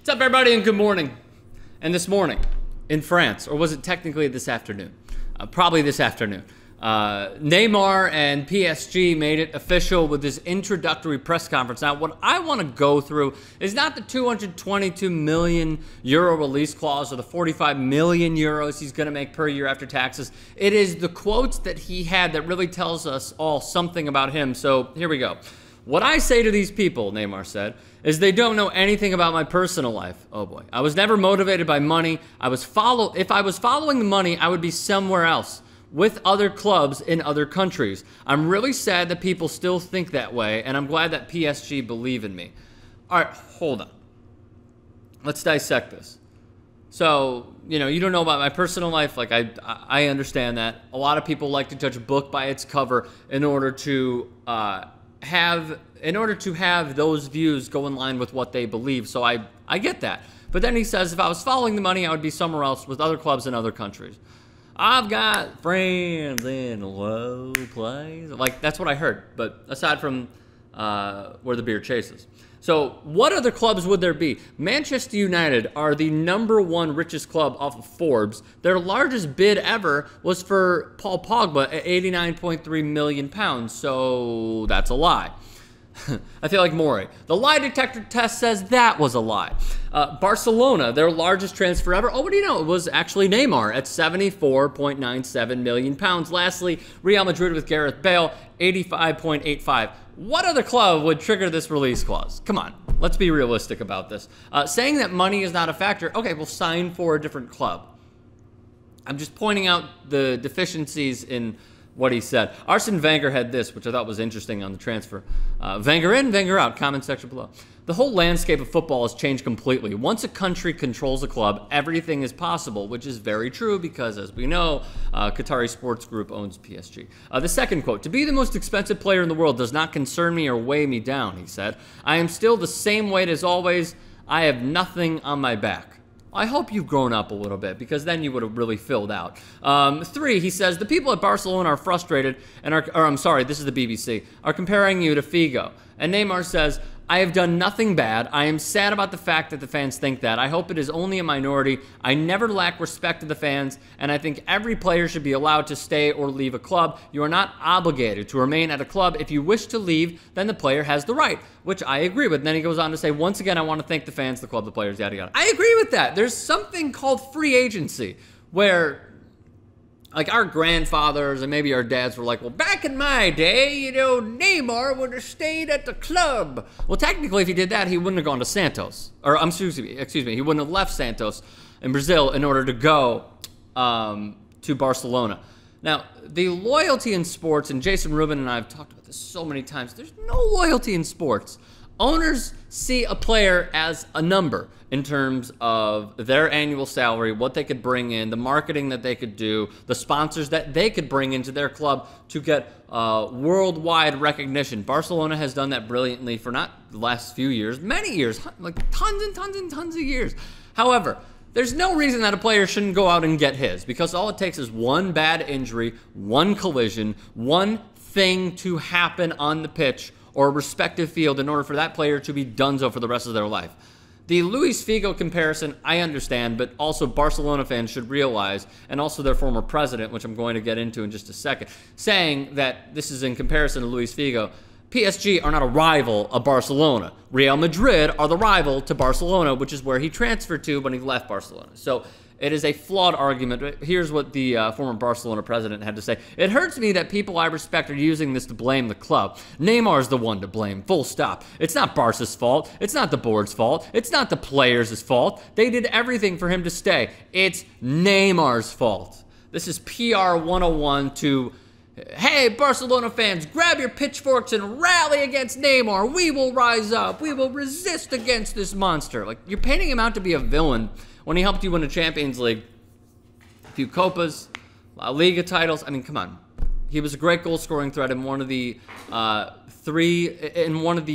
What's up, everybody, and good morning. And this morning in France, or was it technically this afternoon? Probably this afternoon. Neymar and PSG made it official with this introductory press conference. Now, what I want to go through is not the 222 million euro release clause or the 45 million euros he's going to make per year after taxes. It is the quotes that he had that really tells us all something about him. So here we go. What I say to these people, Neymar said, is they don't know anything about my personal life. Oh boy. I was never motivated by money. If I was following the money, I would be somewhere else with other clubs in other countries. I'm really sad that people still think that way, and I'm glad that PSG believe in me. All right, hold on. Let's dissect this. So, you don't know about my personal life. Like, I understand that. A lot of people like to judge a book by its cover in order to have those views go in line with what they believe. So I get that. But then he says, if I was following the money, I would be somewhere else with other clubs in other countries. I've got friends in low place. Like, that's what I heard. But aside from where the beer chases. So what other clubs would there be? Manchester United are the #1 richest club off of Forbes. Their largest bid ever was for Paul Pogba at £89.3 million. So that's a lie. I feel like Maury. The lie detector test says that was a lie. Barcelona, their largest transfer ever. Oh, what do you know? It was actually Neymar at £74.97 million. Lastly, Real Madrid with Gareth Bale, $85.85. What other club would trigger this release clause? Come on, let's be realistic about this. Saying that money is not a factor, okay, we'll sign for a different club. I'm just pointing out the deficiencies in what he said. Arsene Wenger had this, which I thought was interesting on the transfer. Wenger in, Wenger out. Comment section below. The whole landscape of football has changed completely. Once a country controls a club, everything is possible, which is very true because, as we know, Qatari Sports Group owns PSG. The second quote, to be the most expensive player in the world does not concern me or weigh me down, he said. I am still the same weight as always. I have nothing on my back. I hope you've grown up a little bit because then you would have really filled out. 3, he says, the people at Barcelona are frustrated and this is the BBC, are comparing you to Figo. And Neymar says, I have done nothing bad. I am sad about the fact that the fans think that. I hope it is only a minority. I never lack respect to the fans, and I think every player should be allowed to stay or leave a club. You are not obligated to remain at a club. If you wish to leave, then the player has the right, which I agree with. And then he goes on to say, once again, I want to thank the fans, the club, the players, yada, yada. I agree with that. There's something called free agency where, like, our grandfathers and maybe our dads were like, well, back in my day, Neymar would have stayed at the club. Well, technically, if he did that, he wouldn't have gone to Santos. Or, excuse me, he wouldn't have left Santos in Brazil in order to go to Barcelona. Now, the loyalty in sports, and Jason Rubin and I have talked about this so many times, there's no loyalty in sports. Owners see a player as a number in terms of their annual salary, what they could bring in, the marketing that they could do, the sponsors that they could bring into their club to get worldwide recognition. Barcelona has done that brilliantly for not the last few years, many years, like tons and tons and tons of years. However, there's no reason that a player shouldn't go out and get his, because all it takes is one bad injury, one collision, one thing to happen on the pitch or a respective field in order for that player to be donezo for the rest of their life. The Luis Figo comparison, I understand, but also Barcelona fans should realize, and also their former president, which I'm going to get into in just a second, saying that this is in comparison to Luis Figo. PSG are not a rival of Barcelona. Real Madrid are the rival to Barcelona, which is where he transferred to when he left Barcelona. So it is a flawed argument. Here's what the former Barcelona president had to say. It hurts me that people I respect are using this to blame the club. Neymar's the one to blame, full stop. It's not Barca's fault. It's not the board's fault. It's not the players' fault. They did everything for him to stay. It's Neymar's fault. This is PR 101 to, hey, Barcelona fans, grab your pitchforks and rally against Neymar. We will rise up. We will resist against this monster. Like, you're painting him out to be a villain when he helped you win a Champions League, a few Copas, La Liga titles. I mean, come on. He was a great goal-scoring threat in one of the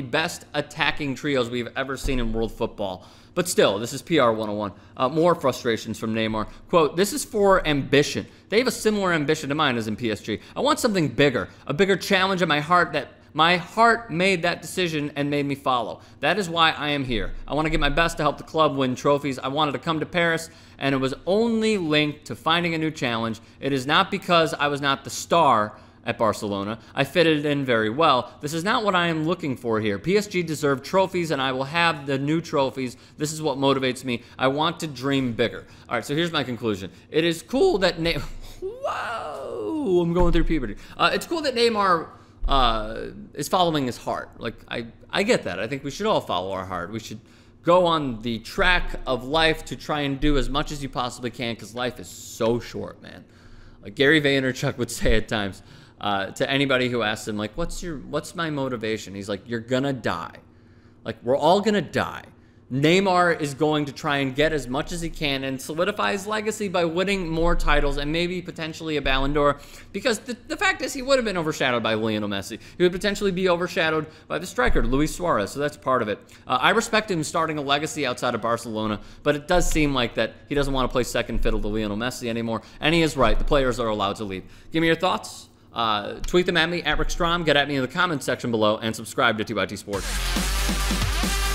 best attacking trios we've ever seen in world football. But still, this is PR 101. More frustrations from Neymar. Quote, this is for ambition. They have a similar ambition to mine as in PSG. I want something bigger, a bigger challenge in my heart that My heart made that decision and made me follow. That is why I am here. I want to get my best to help the club win trophies. I wanted to come to Paris, and it was only linked to finding a new challenge. It is not because I was not the star at Barcelona. I fitted in very well. This is not what I am looking for here. PSG deserve trophies, and I will have the new trophies. This is what motivates me. I want to dream bigger. All right, so here's my conclusion. It is cool that Whoa, I'm going through puberty. It's cool that Neymar is following his heart. Like, I get that. I think we should all follow our heart. We should go on the track of life to try and do as much as you possibly can, because life is so short, man. Like Gary Vaynerchuk would say at times to anybody who asks him, like, what's my motivation? He's like, you're gonna die. Like, we're all gonna die. Neymar is going to try and get as much as he can and solidify his legacy by winning more titles and maybe potentially a Ballon d'Or, because the fact is he would have been overshadowed by Lionel Messi. He would potentially be overshadowed by the striker, Luis Suarez, so that's part of it. I respect him starting a legacy outside of Barcelona, but it does seem like that he doesn't want to play second fiddle to Lionel Messi anymore, and he is right. The players are allowed to leave. Give me your thoughts. Tweet them at me, at Strom. Get at me in the comments section below, and subscribe to 2 Sports.